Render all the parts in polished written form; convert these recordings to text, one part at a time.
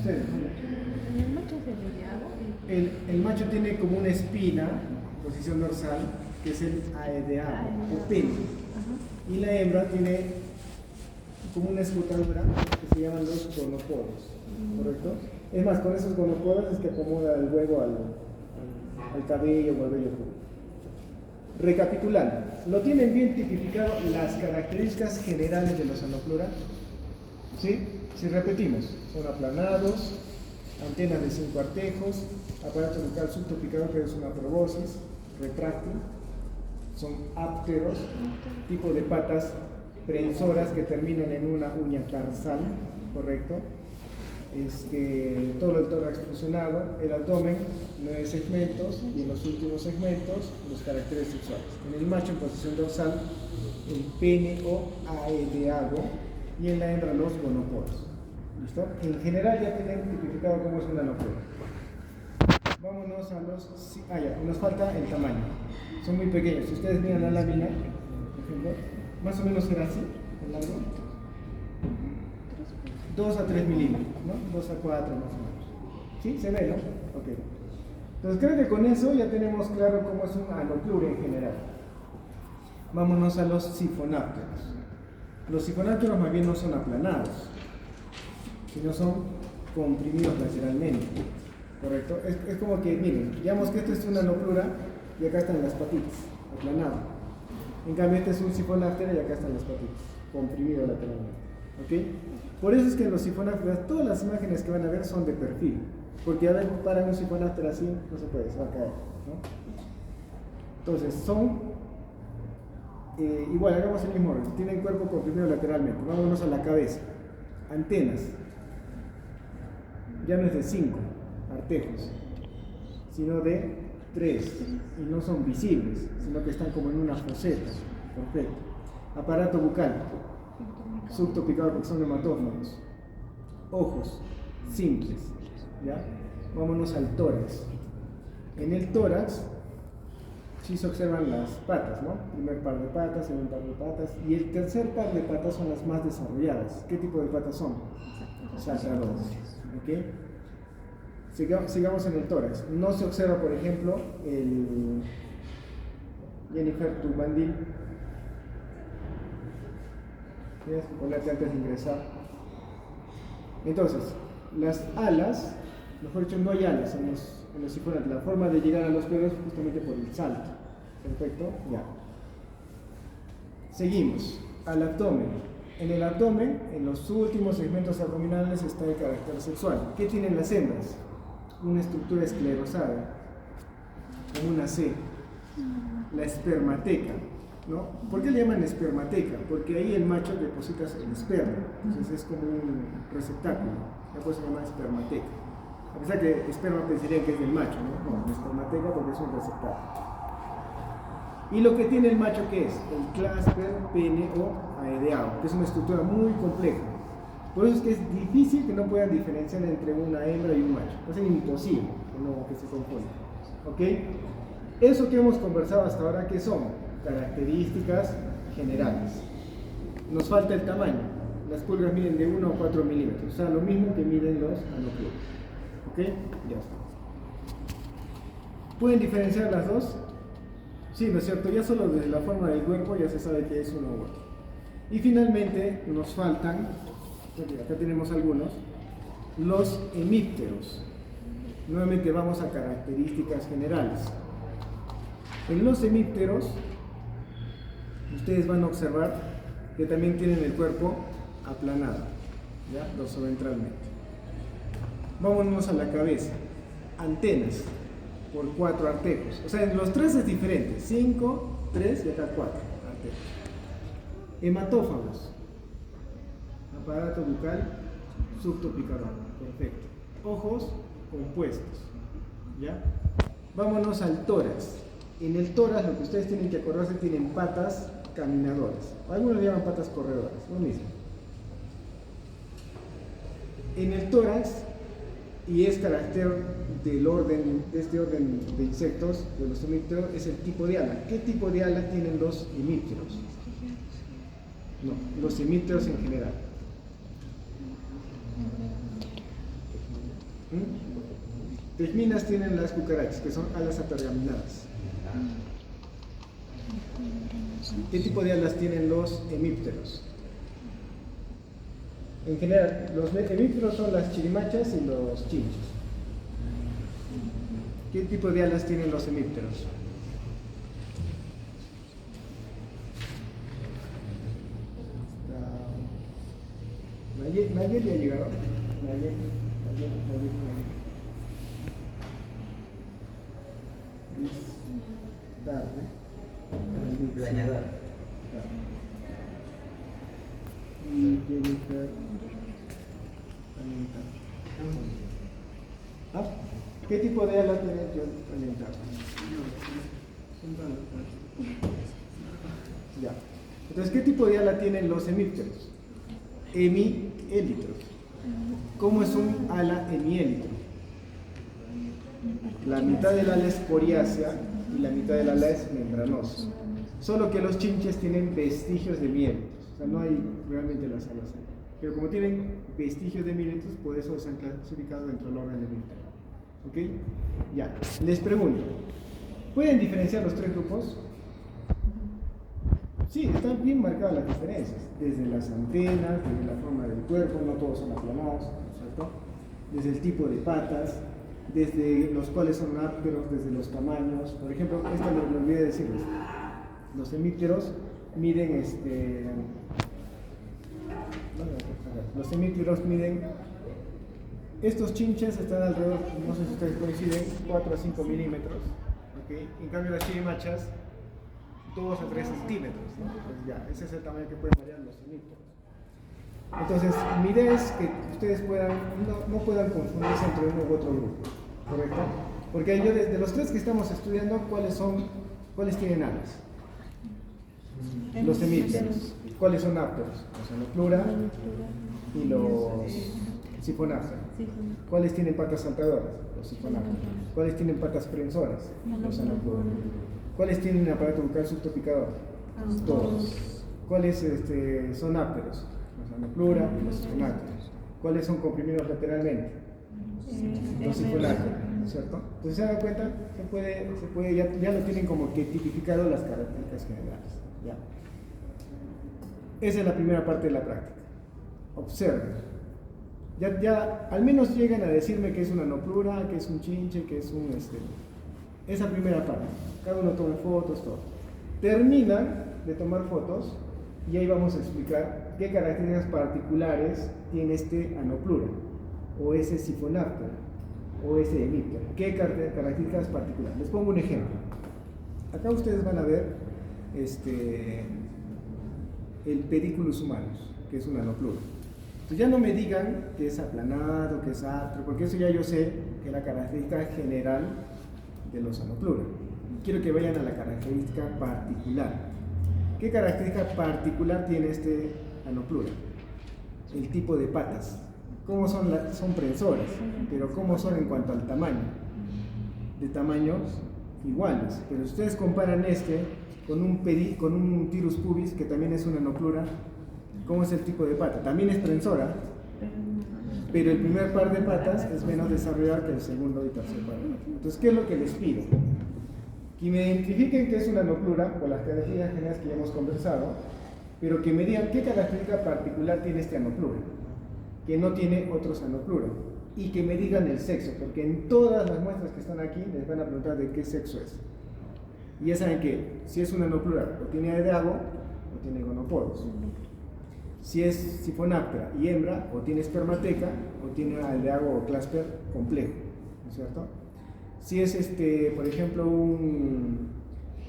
Ustedes, ¿En el macho es el ideado? el macho tiene como una espina, posición dorsal, que es el aedeado, o pene. Y la hembra tiene como una escotadura que se llaman los gonopodos, ¿correcto? Es más, con esos gonopodos es que acomoda el huevo al cabello o al vello público. Recapitulando, ¿lo tienen bien tipificado las características generales de los Anoplura? ¿Sí? Si repetimos, son aplanados, antenas de 5 artejos, aparato bucal subtropicado que es una proboscis, retráctil, son ápteros, tipo de patas prensoras que terminan en una uña tarsal, ¿correcto? Todo el tórax fusionado, el abdomen, 9 segmentos, y en los últimos segmentos, los caracteres sexuales. En el macho, en posición dorsal, el pene o aedeado, y en la hembra, los gonopodos. ¿Listo? En general ya tienen tipificado cómo es una locura. Vámonos a los... ya, nos falta el tamaño. Son muy pequeños. Si ustedes miran la lámina, por ejemplo, más o menos será así, el largo. 2 a 3 milímetros, ¿no? 2 a 4 más o menos. ¿Sí? ¿Se ve, no? Ok. Entonces creo que con eso ya tenemos claro cómo es un Anoplura en general. Vámonos a los sifonápteros. Los sifonápteros más bien no son aplanados, sino son comprimidos lateralmente, ¿correcto? Es como que, miren, digamos que esto es una Anoplura y acá están las patitas, aplanado. En cambio este es un sifonáptero y acá están las patitas, comprimido lateralmente, ¿ok? Por eso es que en los sifonápteros todas las imágenes que van a ver son de perfil, porque a ver, para un sifonáptero así no se puede, se va a caer, ¿no? Entonces son igual, hagamos el mismo orden. Tienen cuerpo comprimido lateralmente. Vámonos a la cabeza. Antenas. Ya no es de 5 artejos, sino de 3. Y no son visibles, sino que están como en una foseta. Perfecto. Aparato bucal. Subtropicado porque son hematófagos. Ojos. Simples. ¿Ya? Vámonos al tórax. En el tórax sí se observan las patas, ¿no? Primer par de patas, segundo par de patas, y el tercer par de patas son las más desarrolladas. ¿Qué tipo de patas son? Saltadoras. ¿Ok? Sigamos en el tórax. No se observa, por ejemplo, el Jennifer, tu mandil. Tienes que ponerte antes de ingresar. Entonces, las alas, mejor dicho, no hay alas en los sifonápteros. La forma de llegar a los pelos es justamente por el salto. Perfecto, ya. Seguimos al abdomen. En el abdomen, en los últimos segmentos abdominales, está el carácter sexual. ¿Qué tienen las hembras? Una estructura esclerosada, como una C. La espermateca, ¿no? ¿Por qué le llaman espermateca? Porque ahí el macho deposita el esperma. Entonces es como un receptáculo. Ya por eso se llama espermateca. A pesar que esperma pensaría que es del macho, ¿no? No, la espermateca porque es un receptáculo. Y lo que tiene el macho, ¿qué es? El clásper, pene o aedeado, que es una estructura muy compleja. Por eso es que es difícil que no puedan diferenciar entre una hembra y un macho. Es imposible que se confundan. ¿Ok? Eso que hemos conversado hasta ahora, ¿qué son? Características generales. Nos falta el tamaño. Las pulgas miden de 1 a 4 milímetros, o sea, lo mismo que miden los Anoplura. ¿Ok? Ya está. ¿Pueden diferenciar las dos? Sí, ¿no es cierto? Ya solo desde la forma del cuerpo ya se sabe que es uno u otro. Y finalmente nos faltan, acá tenemos algunos, los hemípteros. Nuevamente vamos a características generales. En los hemípteros, ustedes van a observar que también tienen el cuerpo aplanado, ¿ya? Dorsoventralmente. Vámonos a la cabeza. Antenas por 4 artejos. O sea, en los 3 es diferente. 5, 3 y acá 4 artejos. Hematófagos. Aparato bucal subtropicador. Perfecto. Ojos compuestos. ¿Ya? Vámonos al tórax. En el tórax, lo que ustedes tienen que acordarse, tienen patas caminadoras. Algunos le llaman patas corredoras. Lo mismo. En el tórax, y es carácter del orden, de este orden de insectos, de los hemípteros, es el tipo de ala. ¿Qué tipo de ala tienen los hemípteros? No, los hemípteros en general. Tejminas tienen las cucarachas, que son alas apergaminadas. ¿Qué tipo de alas tienen los hemípteros? En general, los hemípteros son las chirimachas y los chinches. ¿Qué tipo de alas tienen los hemípteros? ¿Nadie le ha llegado? ¿Nadie? Planeador. ¿Ah? ¿Qué tipo de alas tiene John oriental? Ya. Entonces, ¿qué tipo de ala tienen los hemípteros? Hemiélitros. ¿Cómo es un ala hemiélitro? La mitad del ala es coriácea y la mitad del ala es membranosa. Solo que los chinches tienen vestigios de mielitos. O sea, no hay realmente las alas ahí. Pero como tienen vestigios de mielitos, por eso se han clasificado dentro del orden hemíptero. ¿Ok? Ya. Les pregunto, ¿pueden diferenciar los tres grupos? Sí, están bien marcadas las diferencias. Desde las antenas, desde la forma del cuerpo, no todos son aplanados, ¿cierto? Desde el tipo de patas, desde los cuales son ápteros, desde los tamaños. Por ejemplo, esto lo olvidé decirles. Los hemípteros miden los hemípteros miden, estos chinches están alrededor, no sé si ustedes coinciden, 4 a 5 milímetros, ¿okay? En cambio las chirimachas 2 a 3 centímetros, ¿no? Pues ya, ese es el tamaño que pueden variar los hemípteros. Entonces, mi idea es que ustedes no puedan confundirse entre uno u otro grupo, ¿correcto? Porque yo de los tres que estamos estudiando, ¿cuáles tienen alas? Los hemípteros. ¿Cuáles son ápteros? Los anoplura y los sifonáptera. ¿Cuáles tienen patas saltadoras? Los sifonáptera. ¿Cuáles tienen patas prensoras? Los anoplura. ¿Cuáles tienen aparato bucal subtopicador? Todos. ¿Cuáles son ápteros? Los anoplura y los sifonápteros. ¿Cuáles son comprimidos lateralmente? Los sifonáptera, ¿cierto? Entonces se dan cuenta, se puede ya lo tienen como que tipificado las características generales. ¿Ya? Esa es la primera parte de la práctica. Observen. Ya al menos llegan a decirme que es una anoplura, que es un chinche, que es un esa primera parte. Cada uno toma fotos, todo. Terminan de tomar fotos y ahí vamos a explicar qué características particulares tiene este anoplura, o ese sifonáptera, o ese hemíptero. ¿Qué características particulares? Les pongo un ejemplo. Acá ustedes van a ver el pedículus humanus, que es una anoplura. Entonces ya no me digan que es aplanado, que es áptero, porque eso ya yo sé que es la característica general de los anopluras. Quiero que vayan a la característica particular. ¿Qué característica particular tiene este anoplura? El tipo de patas. ¿Cómo son? Son prensoras, pero ¿cómo son en cuanto al tamaño? De tamaños iguales, pero si ustedes comparan con un Tirus pubis, que también es una anoplura, ¿cómo es el tipo de pata? También es prensora, pero el primer par de patas es menos desarrollado que el segundo y tercer par. Entonces, ¿qué es lo que les pido? Que me identifiquen que es una anoplura por las características generales que ya hemos conversado, pero que me digan qué característica particular tiene este anoplura, que no tiene otros anopluras, y que me digan el sexo, porque en todas las muestras que están aquí les van a preguntar de qué sexo es. Y ya saben que si es una anoplura, o tiene aedeago o tiene gonopodos. Si es sifonáptera y hembra, o tiene espermateca o tiene aedeago o clásper complejo, ¿no es cierto? Si es por ejemplo un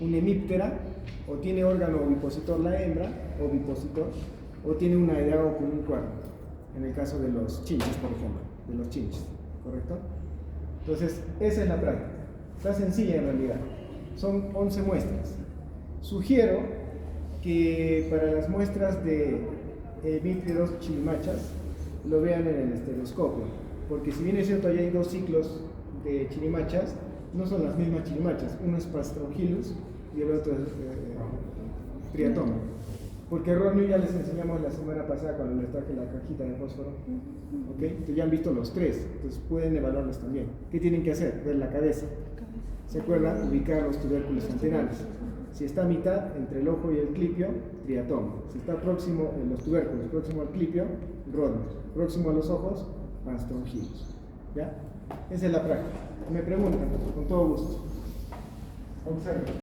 hemíptera, o tiene órgano ovipositor la hembra, o ovipositor, o tiene un aedeago con un cuerno, en el caso de los chinches, por ejemplo, de los chinches, ¿correcto? Entonces, esa es la práctica. Está sencilla en realidad. Son 11 muestras. Sugiero que para las muestras de hemípteros chirimachas lo vean en el estereoscopio, porque si bien es cierto, allá hay 2 ciclos de chirimachas, no son las mismas chirimachas. Uno es Pastrongylus y el otro es Triatoma. Porque erróneo ya les enseñamos la semana pasada cuando les traje la cajita de fósforo. ¿Ok? Entonces ya han visto los tres, entonces pueden evaluarlos también. ¿Qué tienen que hacer? Ver la cabeza. ¿Se acuerdan? Ubicar los tubérculos antenales. Si está a mitad entre el ojo y el clipio, triatoma. Si está próximo, en los tubérculos, próximo al clipio, Rodner. Próximo a los ojos, Armstrong-Hughes. ¿Ya? Esa es la práctica. Me preguntan, con todo gusto. Observen.